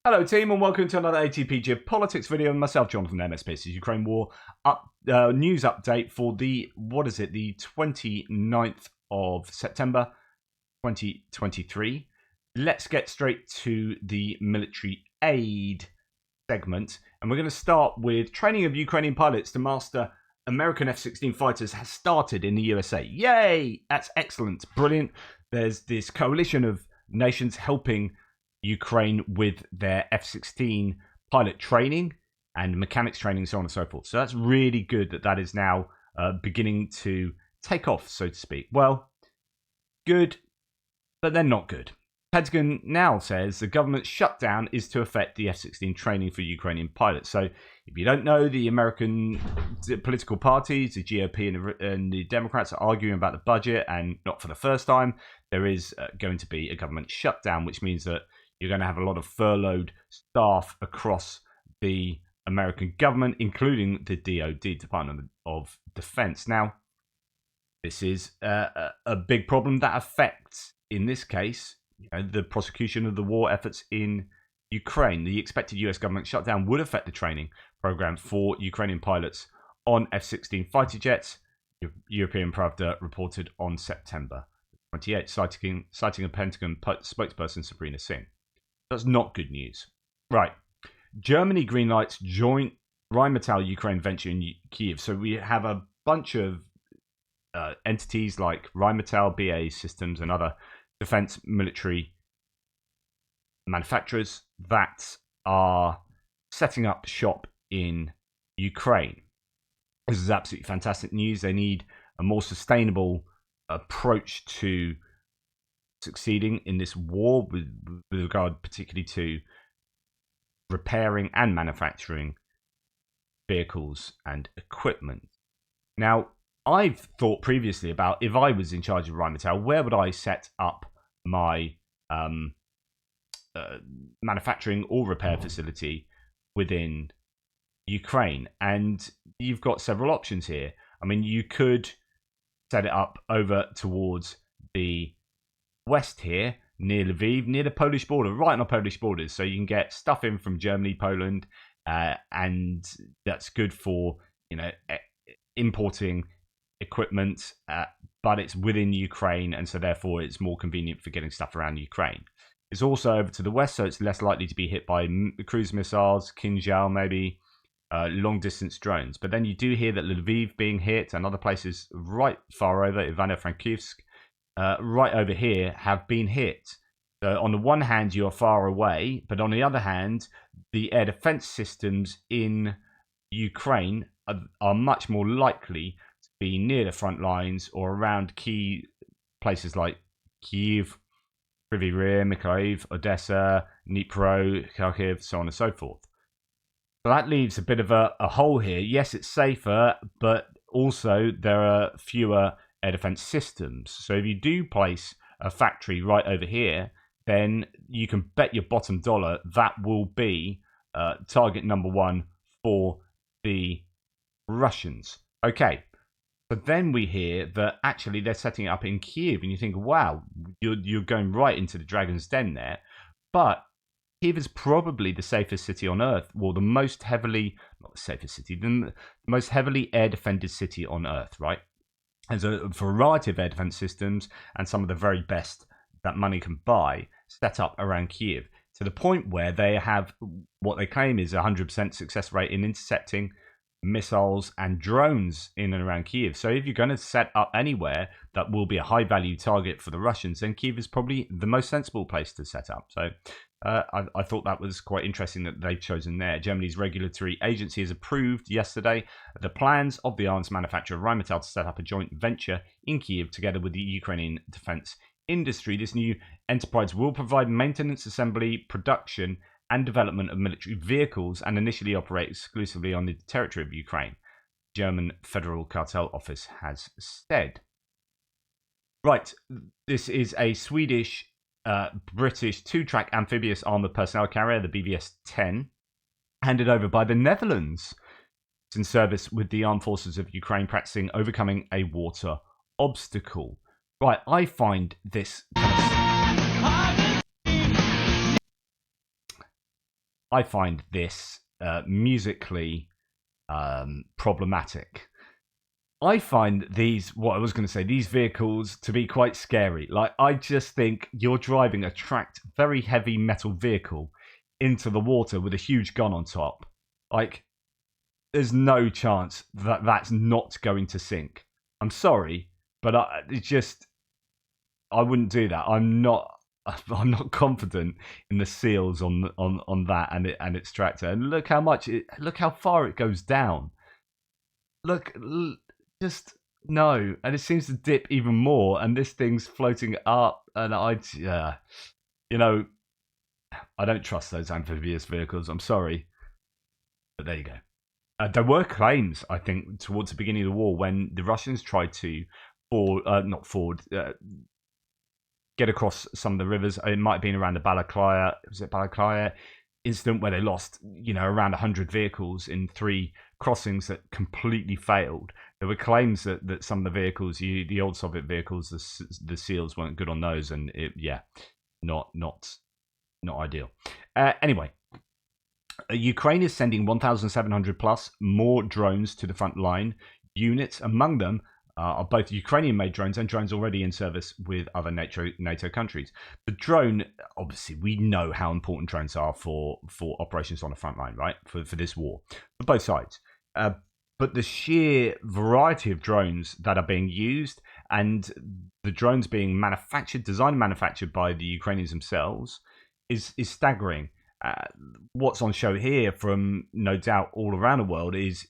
Hello team and welcome to another ATP Geopolitics video with myself, Jonathan MSP's Ukraine War news update for the 29th of September 2023. Let's get straight to the military aid segment, and we're going to start with training of Ukrainian pilots to master American F-16 fighters has started in the USA. Yay! That's excellent, brilliant. There's this coalition of nations helping Ukraine with their F-16 pilot training and mechanics training, so on and so forth. So that's really good that is now beginning to take off, so to speak. Well, good, but then not good. Pentagon now says the government shutdown is to affect the F-16 training for Ukrainian pilots. So if you don't know, the American political parties, the GOP and the Democrats, are arguing about the budget, and not for the first time, there is going to be a government shutdown, which means that you're going to have a lot of furloughed staff across the American government, including the DoD, Department of Defense. Now, this is a big problem that affects, in this case, the prosecution of the war efforts in Ukraine. The expected US government shutdown would affect the training program for Ukrainian pilots on F-16 fighter jets, European Pravda reported on September 28th, citing a Pentagon spokesperson, Sabrina Singh. That's not good news. Right. Germany greenlights joint Rheinmetall Ukraine venture in Kyiv. So we have a bunch of entities like Rheinmetall, BAE Systems, and other defense military manufacturers that are setting up shop in Ukraine. This is absolutely fantastic news. They need a more sustainable approach to succeeding in this war with regard particularly to repairing and manufacturing vehicles and equipment. Now, I've thought previously about, if I was in charge of Rheinmetall, where would I set up my manufacturing or repair facility within Ukraine? And you've got several options here. I mean, you could set it up over towards the west here, near Lviv, near the Polish border, right on the Polish borders. So you can get stuff in from Germany, Poland, and that's good for, importing equipment, but it's within Ukraine, and so therefore it's more convenient for getting stuff around Ukraine. It's also over to the west, so it's less likely to be hit by cruise missiles, Kinzhal maybe, long-distance drones. But then you do hear that Lviv being hit, and other places right far over, Ivano-Frankivsk, right over here, have been hit. So on the one hand, you are far away, but on the other hand, the air defense systems in Ukraine are much more likely to be near the front lines or around key places like Kyiv, Kryvyi Rih, Mykolaiv, Odessa, Dnipro, Kharkiv, so on and so forth. So that leaves a bit of a hole here. Yes, it's safer, but also there are fewer air defense systems. So if you do place a factory right over here, then you can bet your bottom dollar that will be target number one for the Russians. Okay, but then we hear that actually they're setting it up in Kyiv, and you think, wow, you're going right into the dragon's den there. But Kyiv is probably the safest city on earth, well, the most heavily, not the safest city, the most heavily air defended city on earth, right? There's a variety of air defense systems, and some of the very best that money can buy set up around Kyiv, to the point where they have what they claim is a 100% success rate in intercepting missiles and drones in and around Kyiv. So if you're going to set up anywhere that will be a high value target for the Russians, then Kyiv is probably the most sensible place to set up. So I thought that was quite interesting that they've chosen there. Germany's regulatory agency has approved yesterday the plans of the arms manufacturer Rheinmetall to set up a joint venture in Kyiv together with the Ukrainian defense industry. This new enterprise will provide maintenance, assembly, production, and development of military vehicles, and initially operate exclusively on the territory of Ukraine, German Federal Cartel Office has said. Right, this is a Swedish British two-track amphibious armoured personnel carrier, the BVS-10, handed over by the Netherlands. It's in service with the armed forces of Ukraine, practicing overcoming a water obstacle. Right, I find this I find this musically problematic. I find these vehicles to be quite scary. Like, I just think you're driving a tracked, very heavy metal vehicle into the water with a huge gun on top. Like, there's no chance that that's not going to sink. I'm sorry, but I wouldn't do that. I'm not confident in the seals on that and its tractor. And look how far it goes down. Look, just no, and it seems to dip even more. And this thing's floating up, and you know, I don't trust those amphibious vehicles. I'm sorry, but there you go. There were claims, I think, towards the beginning of the war when the Russians tried to get across some of the rivers. It might have been around the Balaklia incident where they lost, around 100 vehicles in 3 crossings that completely failed. There were claims that some of the vehicles, the old Soviet vehicles, the seals weren't good on those, and not ideal. Anyway, Ukraine is sending 1,700 plus more drones to the front line. Units among them are both Ukrainian-made drones and drones already in service with other NATO countries. The drone, obviously, we know how important drones are for operations on the front line, right? For this war, for both sides. But the sheer variety of drones that are being used, and the drones being designed and manufactured by the Ukrainians themselves, is staggering. What's on show here, from no doubt all around the world, is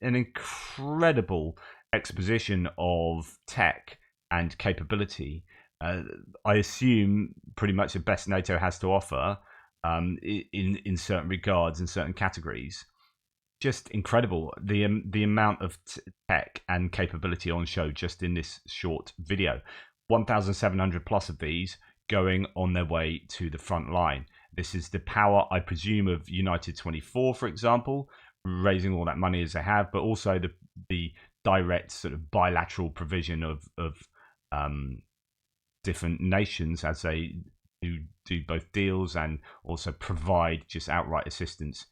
an incredible exposition of tech and capability. I assume pretty much the best NATO has to offer in certain regards, in certain categories. Just incredible, the amount of tech and capability on show just in this short video. 1,700 plus of these going on their way to the front line. This is the power, I presume, of United 24, for example, raising all that money as they have, but also the direct sort of bilateral provision of different nations as they do both deals and also provide just outright assistance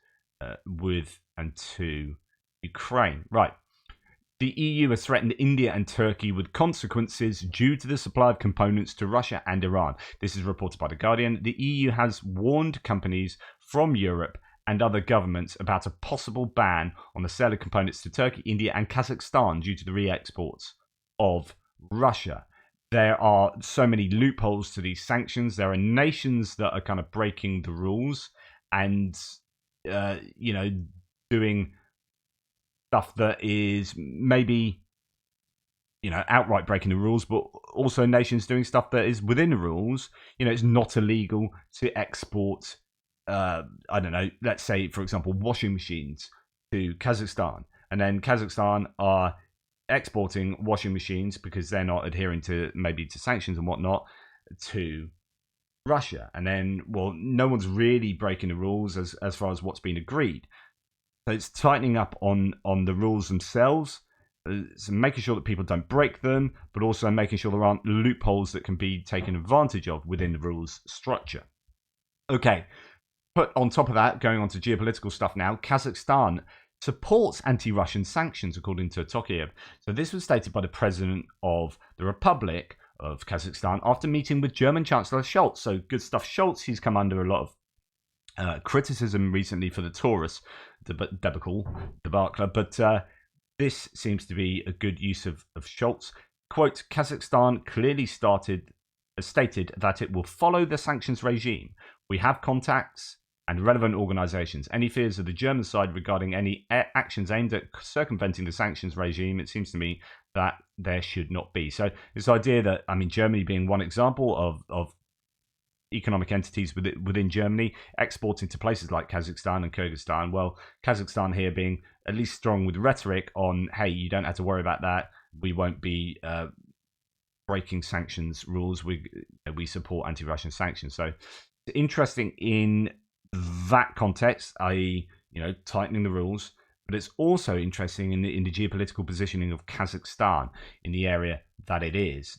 with and to Ukraine. Right. The EU has threatened India and Turkey with consequences due to the supply of components to Russia and Iran. This is reported by The Guardian. The EU has warned companies from Europe and other governments about a possible ban on the sale of components to Turkey, India, and Kazakhstan due to the re-exports of Russia. There are so many loopholes to these sanctions. There are nations that are kind of breaking the rules and, doing stuff that is maybe, outright breaking the rules, but also nations doing stuff that is within the rules. It's not illegal to export, I don't know, let's say, for example, washing machines to Kazakhstan. And then Kazakhstan are exporting washing machines because they're not adhering to sanctions and whatnot to Russia. And then, well, no one's really breaking the rules as far as what's been agreed. So it's tightening up on the rules themselves, so making sure that people don't break them, but also making sure there aren't loopholes that can be taken advantage of within the rules structure. Okay, but on top of that, going on to geopolitical stuff now, Kazakhstan supports anti-Russian sanctions, according to Tokiev. So this was stated by the president of the Republic of Kazakhstan after meeting with German Chancellor Scholz. So good stuff. Scholz, he's come under a lot of criticism recently for the Taurus debacle, but this seems to be a good use of Scholz. Quote, Kazakhstan clearly stated that it will follow the sanctions regime. We have contacts and relevant organizations. Any fears of the German side regarding any actions aimed at circumventing the sanctions regime, it seems to me that there should not be. So this idea that, Germany being one example of economic entities within Germany exporting to places like Kazakhstan and Kyrgyzstan. Well, Kazakhstan here being at least strong with rhetoric on, hey, you don't have to worry about that. We won't be breaking sanctions rules. We support anti-Russian sanctions. So it's interesting in that context, i.e., tightening the rules. But it's also interesting in the geopolitical positioning of Kazakhstan in the area that it is.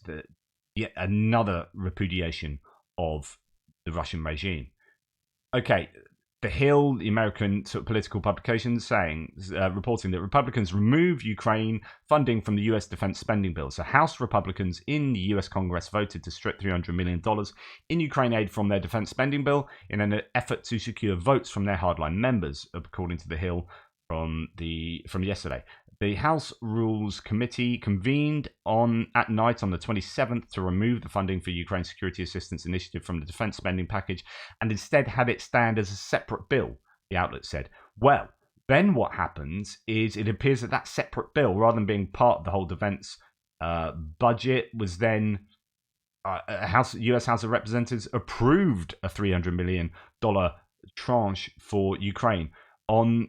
Yet another repudiation of the Russian regime. Okay, The Hill, the American political publication, reporting that Republicans remove Ukraine funding from the U.S. defense spending bill. So House Republicans in the U.S. Congress voted to strip $300 million in Ukraine aid from their defense spending bill in an effort to secure votes from their hardline members, according to the Hill from yesterday. The House Rules Committee convened at night on the 27th to remove the funding for Ukraine Security Assistance Initiative from the defense spending package and instead have it stand as a separate bill, the outlet said. Well, then what happens is it appears that separate bill, rather than being part of the whole defense budget, was then U.S. House of Representatives approved a $300 million tranche for Ukraine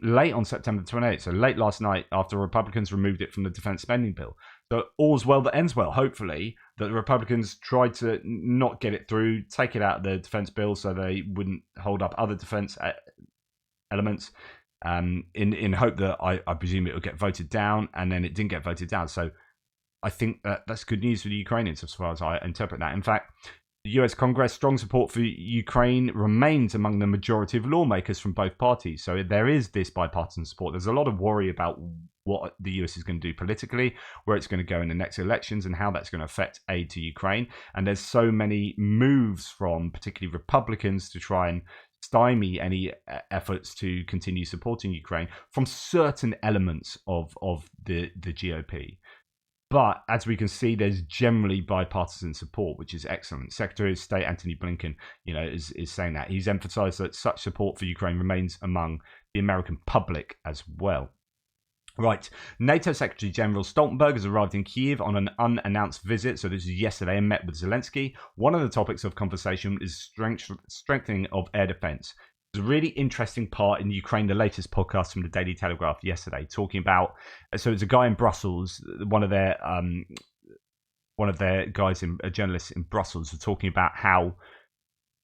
late on September 28th, so late last night, after Republicans removed it from the defense spending bill. So all's well that ends well, hopefully, that the Republicans tried to not get it through, take it out of the defense bill so they wouldn't hold up other defense elements, in hope that I presume it will get voted down, and then it didn't get voted down. So I think that's good news for the Ukrainians as far as I interpret that. In fact, the US Congress, strong support for Ukraine remains among the majority of lawmakers from both parties. So there is this bipartisan support. There's a lot of worry about what the US is going to do politically, where it's going to go in the next elections, and how that's going to affect aid to Ukraine. And there's so many moves from particularly Republicans to try and stymie any efforts to continue supporting Ukraine from certain elements of the GOP. But as we can see, there's generally bipartisan support, which is excellent. Secretary of State Antony Blinken, is saying that. He's emphasized that such support for Ukraine remains among the American public as well. Right, NATO Secretary General Stoltenberg has arrived in Kyiv on an unannounced visit. So this is yesterday, and met with Zelensky. One of the topics of conversation is strengthening of air defense. There's a really interesting part in Ukraine, the latest podcast from the Daily Telegraph yesterday, talking about. So it's a guy in Brussels, one of their guys, journalists in Brussels, are talking about how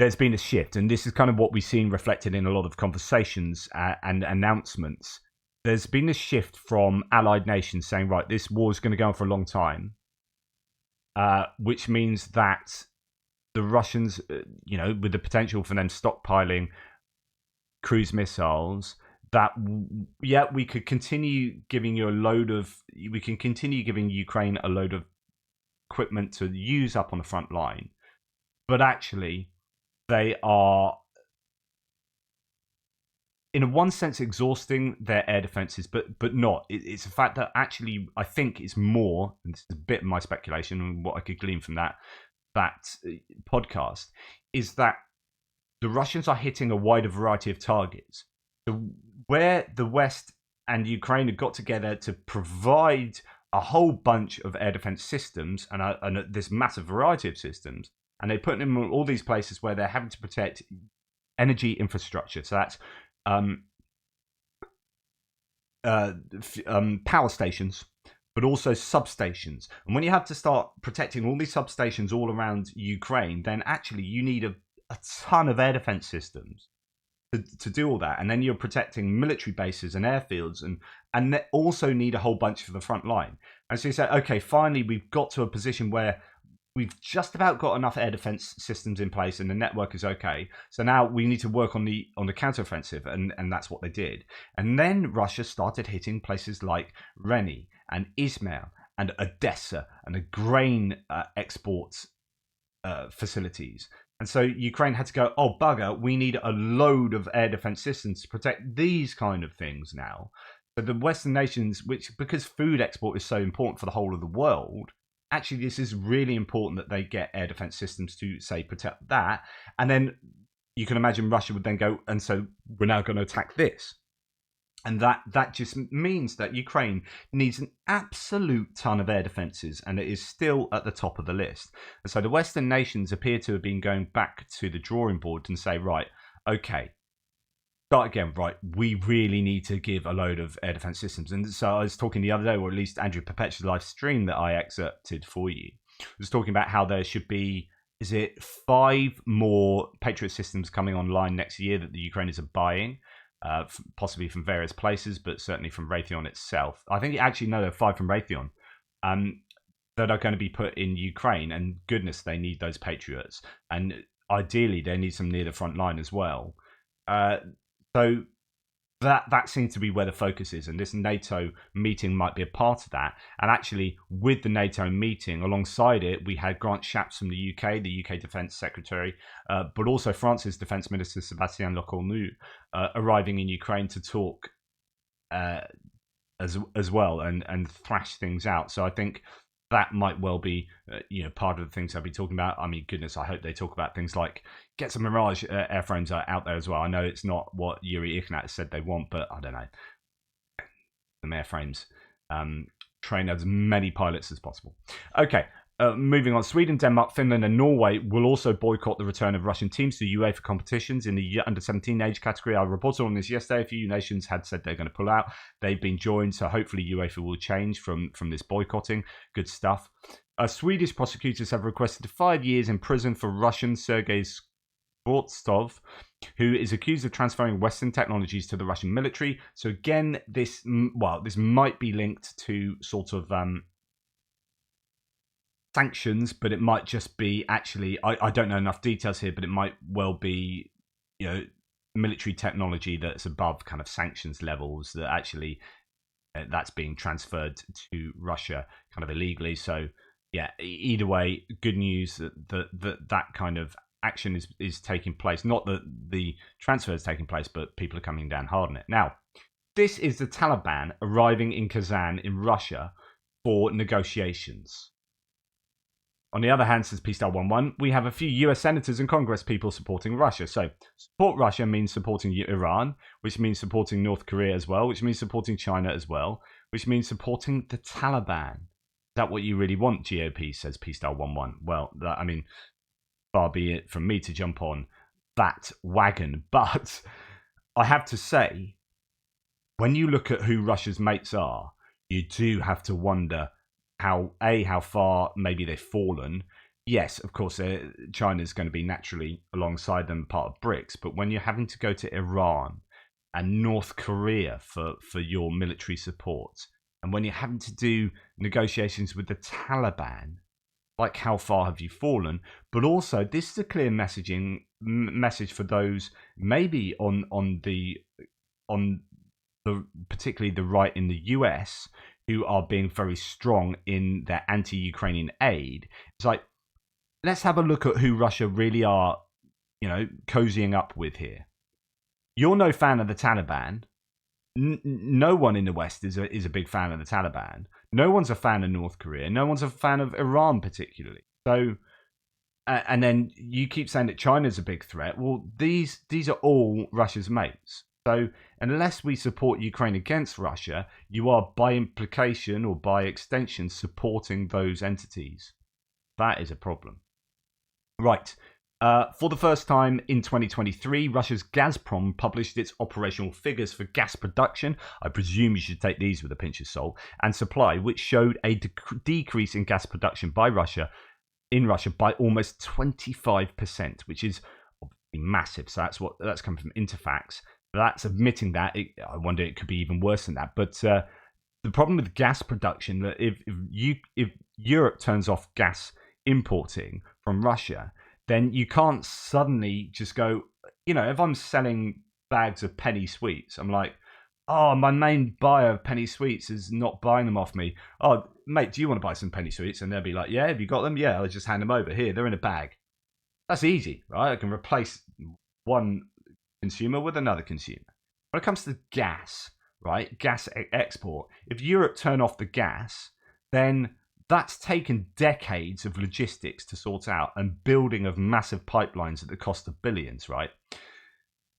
there's been a shift, and this is kind of what we've seen reflected in a lot of conversations and announcements. There's been a shift from allied nations saying, right, this war is going to go on for a long time, which means that the Russians, with the potential for them stockpiling cruise missiles, that we could continue giving Ukraine a load of equipment to use up on the front line, but actually they are in one sense exhausting their air defenses, but not. It's a fact that actually I think it's more, and this is a bit of my speculation and what I could glean from that podcast, is that the Russians are hitting a wider variety of targets. Where the West and Ukraine have got together to provide a whole bunch of air defense systems and this massive variety of systems, and they put them in all these places where they're having to protect energy infrastructure. So that's power stations, but also substations. And when you have to start protecting all these substations all around Ukraine, then actually you need a ton of air defense systems to do all that. And then you're protecting military bases and airfields, and they also need a whole bunch for the front line. And so you say, okay, finally we've got to a position where we've just about got enough air defense systems in place and the network is okay. So now we need to work on the counteroffensive, and that's what they did. And then Russia started hitting places like Reni and Izmail and Odessa and the grain exports facilities. And so Ukraine had to go, oh, bugger, we need a load of air defense systems to protect these kind of things now. So the Western nations, because food export is so important for the whole of the world, actually this is really important that they get air defense systems to, say, protect that. And then you can imagine Russia would then go, and so we're now going to attack this. And that just means that Ukraine needs an absolute ton of air defenses, and it is still at the top of the list. And so the Western nations appear to have been going back to the drawing board and say, right, okay, start again, right, we really need to give a load of air defense systems. And so I was talking the other day, or at least Andrew Perpetual's live stream that I excerpted for you, was talking about how there should be, 5 more Patriot systems coming online next year that the Ukrainians are buying. Possibly from various places, but certainly from Raytheon itself. I think there are 5 from Raytheon that are going to be put in Ukraine, and goodness, they need those Patriots, and ideally they need some near the front line as well. So that seems to be where the focus is, and this NATO meeting might be a part of that. And actually, with the NATO meeting, alongside it, we had Grant Shapps from the UK Defence Secretary, but also France's Defence Minister Sébastien Lecornu arriving in Ukraine to talk as well and thrash things out. So I think that might well be part of the things I'll be talking about. I mean, goodness, I hope they talk about things like get some Mirage airframes out there as well. I know it's not what Yuri Ignat said they want, but I don't know. The airframes train as many pilots as possible. Okay. Moving on, Sweden, Denmark, Finland, and Norway will also boycott the return of Russian teams to UEFA competitions in the under-17 age category. I reported on this yesterday. A few nations had said they're going to pull out. They've been joined, so hopefully UEFA will change from this boycotting. Good stuff. Swedish prosecutors have requested 5 years in prison for Russian Sergei Skvortsov, who is accused of transferring Western technologies to the Russian military. So again, this might be linked to sort of sanctions, but it might just be actually I don't know enough details here, but it might well be military technology that's above kind of sanctions levels that actually that's being transferred to Russia kind of illegally. So yeah, either way, good news that kind of action is taking place. Not that the transfer is taking place, but people are coming down hard on it. Now, this is the Taliban arriving in Kazan in Russia for negotiations. On the other hand, says P*11, we have a few US senators and Congress people supporting Russia. So support Russia means supporting Iran, which means supporting North Korea as well, which means supporting China as well, which means supporting the Taliban. Is that what you really want, GOP, says P*11? Well, far be it from me to jump on that wagon. But I have to say, when you look at who Russia's mates are, you do have to wonder how far maybe they've fallen. Yes, of course, China's going to be naturally alongside them, part of BRICS. But when you're having to go to Iran and North Korea for your military support, and when you're having to do negotiations with the Taliban, like how far have you fallen? But also, this is a clear message for those maybe on the particularly the right in the US, who are being very strong in their anti-Ukrainian aid. It's like, let's have a look at who Russia really are, cozying up with here. You're no fan of the Taliban. No one in the West is a big fan of the Taliban. No one's a fan of North Korea. No one's a fan of Iran particularly. So, and then you keep saying that China's a big threat. Well, these are all Russia's mates. So unless we support Ukraine against Russia, you are by implication or by extension supporting those entities. That is a problem. Right. For the first time in 2023, Russia's Gazprom published its operational figures for gas production. I presume you should take these with a pinch of salt. And supply, which showed a decrease in gas production by Russia by almost 25%, which is obviously massive. So that's coming from Interfax. That's admitting that. I wonder it could be even worse than that. But the problem with gas production, that if Europe turns off gas importing from Russia, then you can't suddenly just go, if I'm selling bags of penny sweets, I'm like, oh, my main buyer of penny sweets is not buying them off me. Oh, mate, do you want to buy some penny sweets? And they'll be like, yeah, have you got them? Yeah, I'll just hand them over. Here, they're in a bag. That's easy, right? I can replace one consumer with another consumer. When it comes to gas, right, gas export, if Europe turn off the gas, then that's taken decades of logistics to sort out and building of massive pipelines at the cost of billions, right?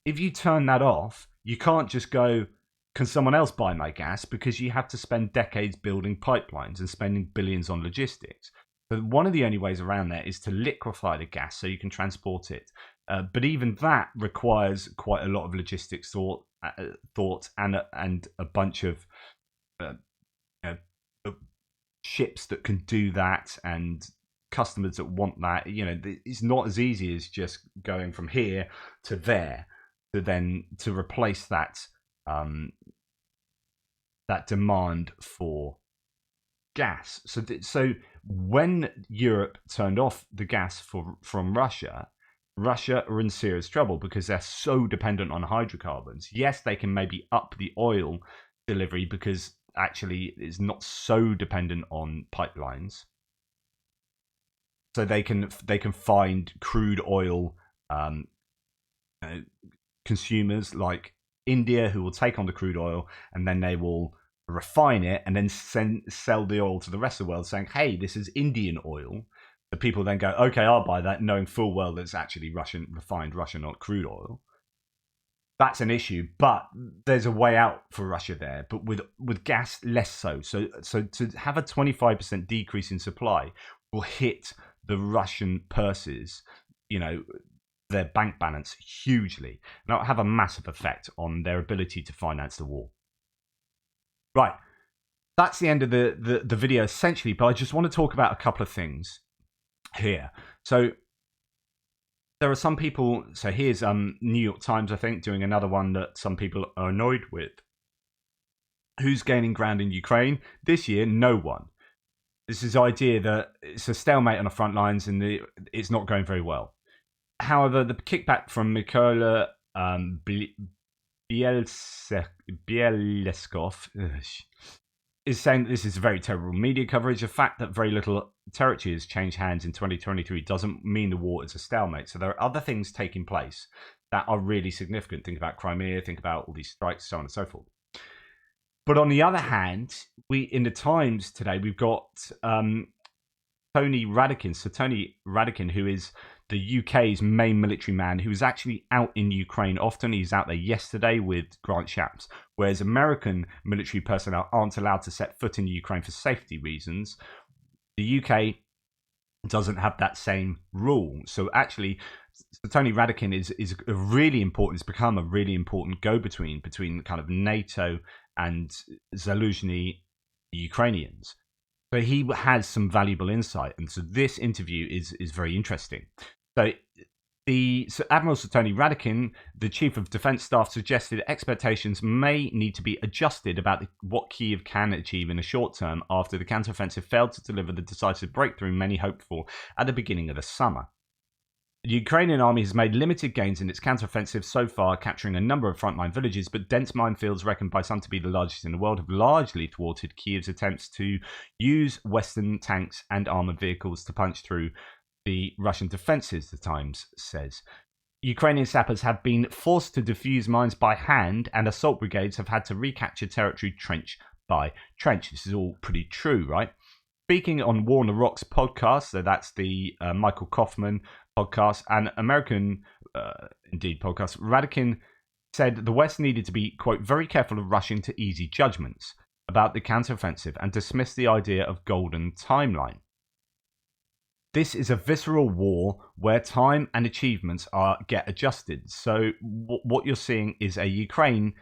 If you turn that off, you can't just go, can someone else buy my gas? Because you have to spend decades building pipelines and spending billions on logistics. But one of the only ways around that is to liquefy the gas so you can transport it. But even that requires quite a lot of logistics thought and a bunch of ships that can do that and customers that want that. It's not as easy as just going from here to there to replace that that demand for gas. So when Europe turned off the gas from Russia, Russia are in serious trouble because they're so dependent on hydrocarbons. Yes, they can maybe up the oil delivery because actually it's not so dependent on pipelines. So they can find crude oil consumers like India who will take on the crude oil and then they will refine it and then sell the oil to the rest of the world saying, hey, this is Indian oil. The people then go, okay, I'll buy that, knowing full well that it's actually refined Russian, not crude oil. That's an issue, but there's a way out for Russia there. But with gas, less so. So to have a 25% decrease in supply will hit the Russian purses, their bank balance hugely. And it'll have a massive effect on their ability to finance the war. Right. That's the end of the video, essentially. But I just want to talk about a couple of things here. So there are some people, so here's New York Times, I think, doing another one that some people are annoyed with. Who's gaining ground in Ukraine? This year, no one. This is the idea that it's a stalemate on the front lines and it's not going very well. However, the kickback from Mykola Bieleskov is saying that this is very terrible media coverage. The fact that very little territory has changed hands in 2023 doesn't mean the war is a stalemate. So there are other things taking place that are really significant. Think about Crimea, think about all these strikes, so on and so forth. But on the other hand, in the Times today, we've got Tony Radakin. So Tony Radakin, who is the UK's main military man, who is actually out in Ukraine often. He's out there yesterday with Grant Shapps, whereas American military personnel aren't allowed to set foot in Ukraine for safety reasons. The UK doesn't have that same rule. So actually, Tony Radakin is a really important, it's become a really important go-between between kind of NATO and Zaluzhny Ukrainians. So he has some valuable insight, and so this interview is very interesting. So Admiral Sir Tony Radakin, the Chief of Defence Staff, suggested expectations may need to be adjusted about what Kyiv can achieve in the short term after the counteroffensive failed to deliver the decisive breakthrough many hoped for at the beginning of the summer. The Ukrainian army has made limited gains in its counteroffensive so far, capturing a number of frontline villages, but dense minefields, reckoned by some to be the largest in the world, have largely thwarted Kyiv's attempts to use Western tanks and armoured vehicles to punch through the Russian defences, the Times says. Ukrainian sappers have been forced to defuse mines by hand, and assault brigades have had to recapture territory trench by trench. This is all pretty true, right? Speaking on War on the Rocks podcast, so that's the Michael Kaufman podcast, and American Indeed podcast, Radakin said the West needed to be, quote, very careful of rushing to easy judgments about the counteroffensive and dismissed the idea of golden timeline. This is a visceral war where time and achievements get adjusted. So what you're seeing is a Ukraine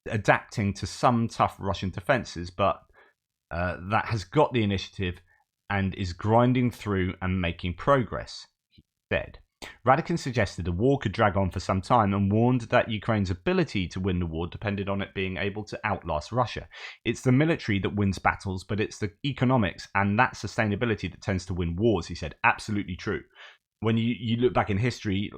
adapting to some tough Russian defenses, but that has got the initiative and is grinding through and making progress, he said. Radakin suggested the war could drag on for some time and warned that Ukraine's ability to win the war depended on it being able to outlast Russia. It's the military that wins battles, but it's the economics and that sustainability that tends to win wars, he said. Absolutely true. When you look back in history,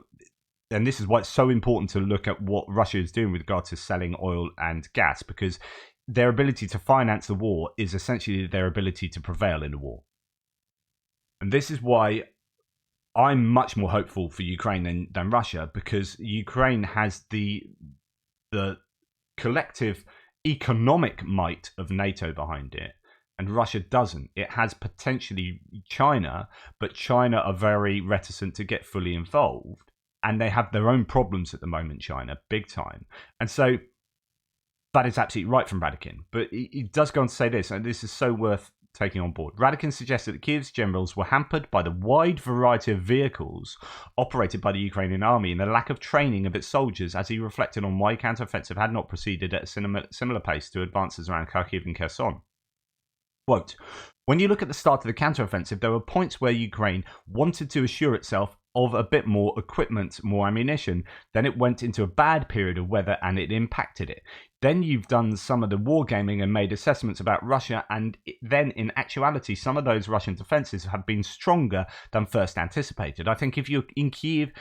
and this is why it's so important to look at what Russia is doing with regard to selling oil and gas, because their ability to finance the war is essentially their ability to prevail in the war. And this is why I'm much more hopeful for Ukraine than Russia, because Ukraine has the collective economic might of NATO behind it, and Russia doesn't. It has potentially China, but China are very reticent to get fully involved, and they have their own problems at the moment, China, big time. And so that is absolutely right from Radakin. But he does go on to say this, and this is so worth taking on board. Radakin suggested that Kyiv's generals were hampered by the wide variety of vehicles operated by the Ukrainian army and the lack of training of its soldiers, as he reflected on why counteroffensive had not proceeded at a similar pace to advances around Kharkiv and Kherson. Quote, when you look at the start of the counteroffensive, there were points where Ukraine wanted to assure itself of a bit more equipment, more ammunition. Then it went into a bad period of weather and it impacted it. Then you've done some of the wargaming and made assessments about Russia, and then in actuality, some of those Russian defenses have been stronger than first anticipated. I think if you're in Kyiv,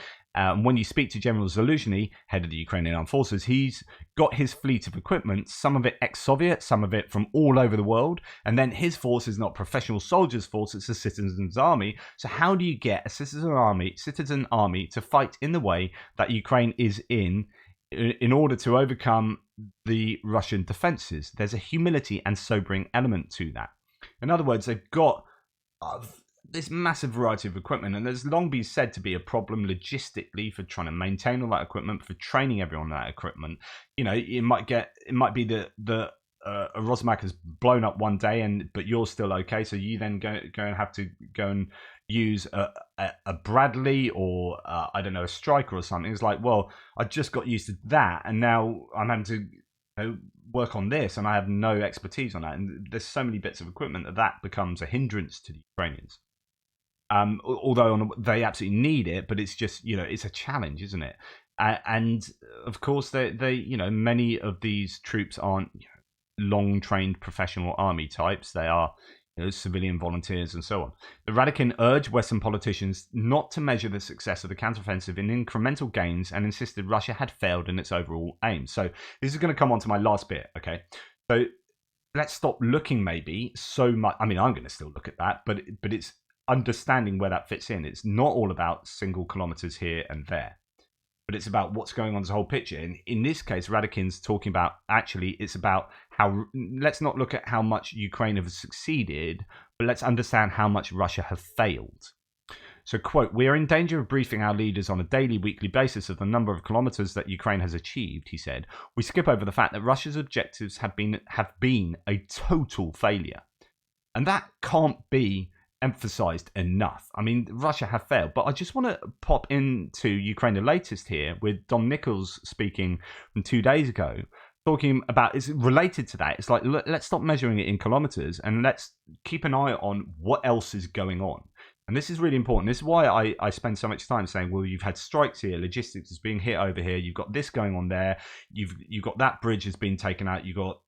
when you speak to General Zaluzhny, head of the Ukrainian Armed Forces, he's got his fleet of equipment, some of it ex-Soviet, some of it from all over the world, and then his force is not professional soldiers' force, it's a citizens' army. So how do you get a citizen army to fight in the way that Ukraine is in order to overcome the Russian defenses? There's a humility and sobering element to that. In other words, they've got this massive variety of equipment, and there's long been said to be a problem logistically for trying to maintain all that equipment, for training everyone on that equipment. You know, it might be the a Rosmach has blown up one day, but you're still okay, so you then go and have to go and use a Bradley or I don't know, a Striker or something. It's like, well, I just got used to that, and now I'm having to work on this, and I have no expertise on that. And there's so many bits of equipment that becomes a hindrance to the Ukrainians. Although they absolutely need it, but it's just, you know, it's a challenge, isn't it? And of course, they many of these troops aren't long trained professional army types. They are civilian volunteers and so on. The Radakin urged Western politicians not to measure the success of the counteroffensive in incremental gains and insisted Russia had failed in its overall aim. So this is going to come on to my last bit, okay? So let's stop looking maybe so much. I mean, I'm going to still look at that, but it's understanding where that fits in. It's not all about single kilometers here and there, but it's about what's going on as a whole picture. And in this case, Radakin's talking about, actually, it's about how, let's not look at how much Ukraine have succeeded, but let's understand how much Russia have failed. So, quote, "We are in danger of briefing our leaders on a daily, weekly basis of the number of kilometers that Ukraine has achieved," he said. "We skip over the fact that Russia's objectives have been a total failure." And that can't be emphasized enough. I mean, Russia have failed, but I just want to pop into Ukraine the latest here with Dom Nichols speaking from 2 days ago, talking about, it's related to that. It's like, let's stop measuring it in kilometers and let's keep an eye on what else is going on. And this is really important. This is why I spend so much time saying, well, you've had strikes here, logistics is being hit over here, you've got this going on there, you've got that bridge has been taken out, you got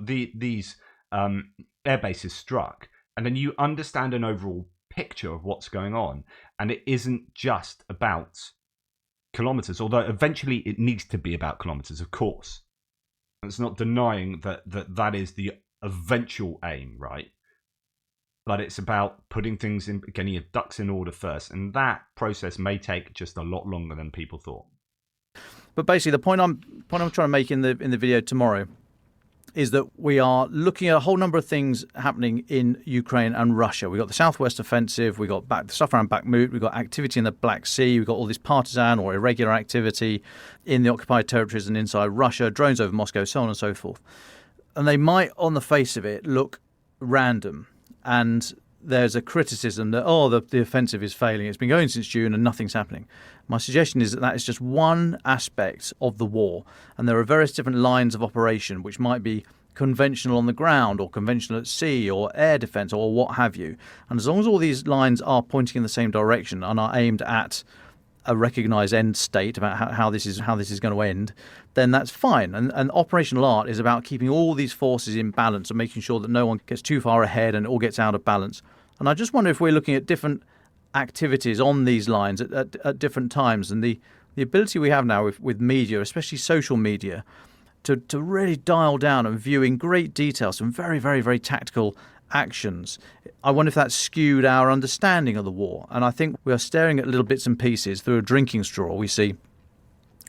these air bases struck. And then you understand an overall picture of what's going on. And it isn't just about kilometers, although eventually it needs to be about kilometers, of course. And it's not denying that is the eventual aim, right? But it's about putting things in, getting your ducks in order first. And that process may take just a lot longer than people thought. But basically, the point I'm trying to make in the video tomorrow is that we are looking at a whole number of things happening in Ukraine and Russia. We've got the Southwest Offensive, we've got the stuff around Bakhmut, we've got activity in the Black Sea, we've got all this partisan or irregular activity in the occupied territories and inside Russia, drones over Moscow, so on and so forth. And they might, on the face of it, look random. And there's a criticism that, the offensive is failing. It's been going since June and nothing's happening. My suggestion is that is just one aspect of the war. And there are various different lines of operation, which might be conventional on the ground or conventional at sea or air defense or what have you. And as long as all these lines are pointing in the same direction and are aimed at a recognized end state about how this is going to end, then that's fine. And operational art is about keeping all these forces in balance and making sure that no one gets too far ahead and it all gets out of balance. And I just wonder if we're looking at different activities on these lines at different times, and the ability we have now with media, especially social media, to really dial down and view in great detail some very, very, very tactical actions. I wonder if that's skewed our understanding of the war. And I think we are staring at little bits and pieces through a drinking straw. We see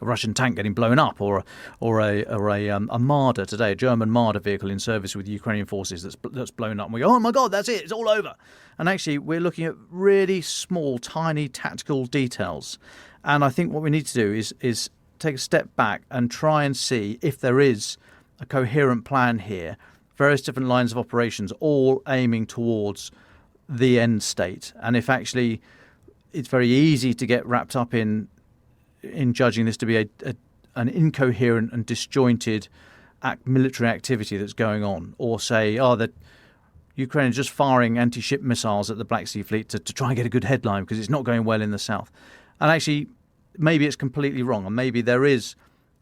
a Russian tank getting blown up, or a Marder today, a German Marder vehicle in service with Ukrainian forces that's blown up. And we go, oh my God, that's it, it's all over. And actually, we're looking at really small, tiny tactical details. And I think what we need to do is take a step back and try and see if there is a coherent plan here, various different lines of operations, all aiming towards the end state. And if actually it's very easy to get wrapped up in judging this to be an incoherent and disjointed military activity that's going on, or say, that Ukraine is just firing anti-ship missiles at the Black Sea Fleet to try and get a good headline because it's not going well in the south. And actually, maybe it's completely wrong, and maybe there is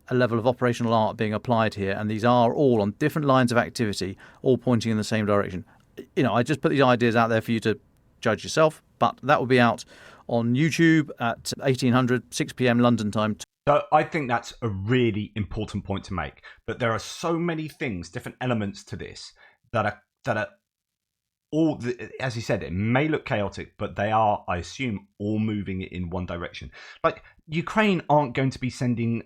a level of operational art being applied here, and these are all on different lines of activity, all pointing in the same direction. I just put these ideas out there for you to judge yourself, but that will be out on YouTube at 1800, 6 p.m. London time. So I think that's a really important point to make, that there are so many things, different elements to this that are all, as you said, it may look chaotic, but they are, I assume, all moving in one direction. Like, Ukraine aren't going to be sending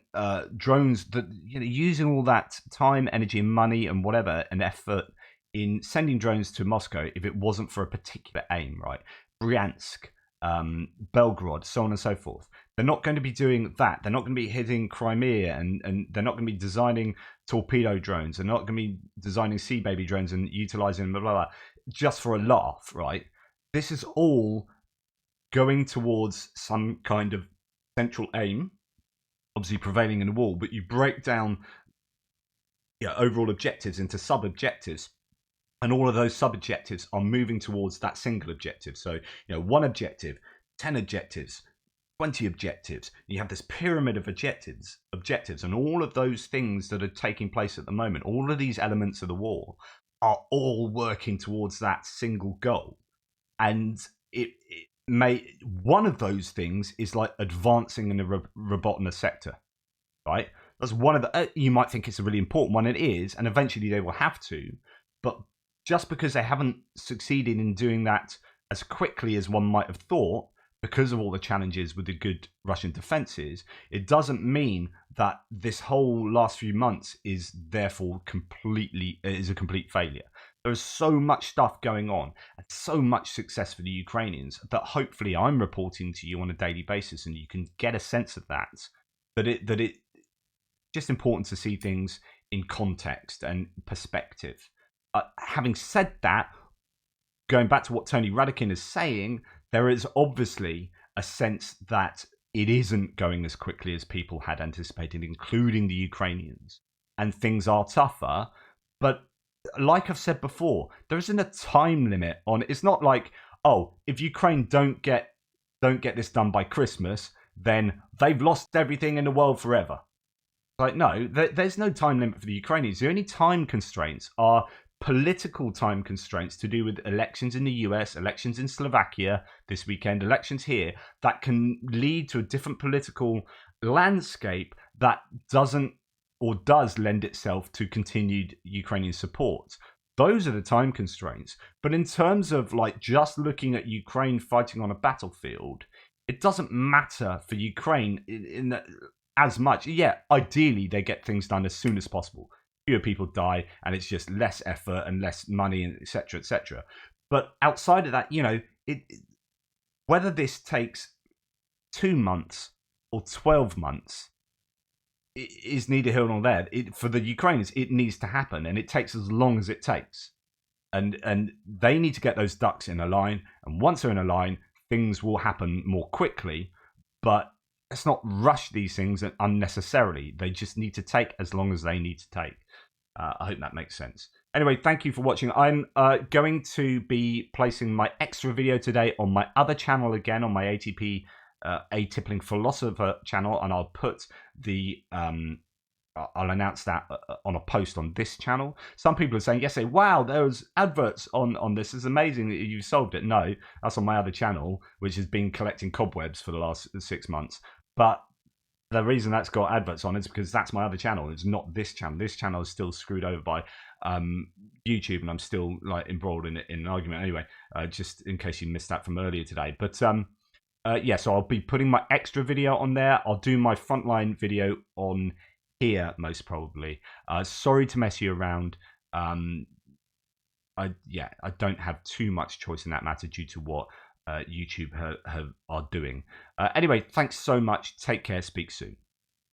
drones that, using all that time, energy, and money and whatever and effort in sending drones to Moscow if it wasn't for a particular aim, right? Bryansk, Belgorod, so on and so forth. They're not going to be doing that. They're not going to be hitting Crimea, and they're not going to be designing torpedo drones. They're not going to be designing sea baby drones and utilizing blah, blah, blah, just for a laugh, right? This is all going towards some kind of central aim, obviously prevailing in the war, but you break down overall objectives into sub-objectives. And all of those sub-objectives are moving towards that single objective. So, one objective, 10 objectives, 20 objectives. You have this pyramid of objectives, and all of those things that are taking place at the moment, all of these elements of the war are all working towards that single goal. And one of those things is like advancing in the Robotna sector, right? That's one of the, you might think it's a really important one, it is, and eventually they will have to, but just because they haven't succeeded in doing that as quickly as one might have thought, because of all the challenges with the good Russian defenses, it doesn't mean that this whole last few months is therefore a complete failure. There's so much stuff going on and so much success for the Ukrainians that hopefully I'm reporting to you on a daily basis, and you can get a sense of that it just important to see things in context and perspective. Having said that, going back to what Tony Radakin is saying, there is obviously a sense that it isn't going as quickly as people had anticipated, including the Ukrainians, and things are tougher. But like I've said before, there isn't a time limit on it. It's not like, if Ukraine don't get this done by Christmas, then they've lost everything in the world forever. Like, no, there's no time limit for the Ukrainians. The only time constraints are political time constraints to do with elections in the US, elections in Slovakia this weekend, elections here, that can lead to a different political landscape that doesn't or does lend itself to continued Ukrainian support. Those are the time constraints. But in terms of like just looking at Ukraine fighting on a battlefield, it doesn't matter for Ukraine as much. Yeah, ideally they get things done as soon as possible. Fewer people die, and it's just less effort and less money, and etc., etc. But outside of that, whether this takes 2 months or 12 months is neither here nor there. For the Ukrainians, it needs to happen, and it takes as long as it takes. And they need to get those ducks in a line, and once they're in a line, things will happen more quickly. But let's not rush these things unnecessarily. They just need to take as long as they need to take. I hope that makes sense. Anyway, thank you for watching. I'm going to be placing my extra video today on my other channel again, on my ATP Atypical Philosopher channel, and I'll put the I'll announce that on a post on this channel. Some people are saying, yesterday, wow, there was adverts on this. It's amazing that you solved it. No, that's on my other channel, which has been collecting cobwebs for the last 6 months. But the reason that's got adverts on is because that's my other channel. It's not this channel. This channel is still screwed over by YouTube, and I'm still like embroiled in an argument. Anyway, just in case you missed that from earlier today. But yeah, so I'll be putting my extra video on there. I'll do my frontline video on here most probably. Sorry to mess you around. I don't have too much choice in that matter due to what YouTube are doing. Anyway, thanks so much. Take care. Speak soon.